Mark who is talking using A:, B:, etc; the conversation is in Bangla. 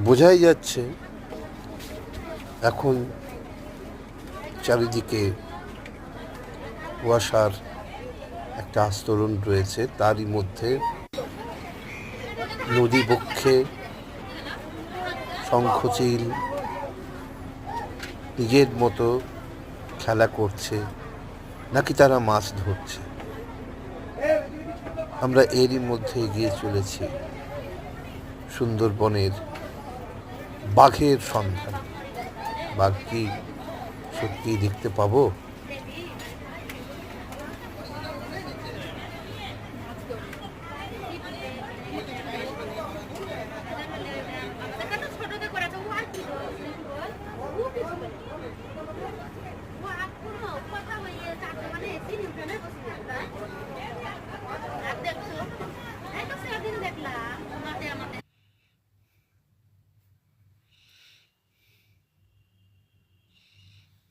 A: বোঝাই যাচ্ছে এখন চারিদিকে কুয়াশার একটা আস্তরণ রয়েছে, তারই মধ্যে নদী বক্ষে শঙ্খচিল নিজের মতো খেলা করছে, নাকি তারা মাছ ধরছে। আমরা এরই মধ্যে এগিয়ে চলেছি সুন্দরবনের বাঘের সন্ধান। বাঘ কি সত্যি দেখতে পাবো?
B: দেখলাম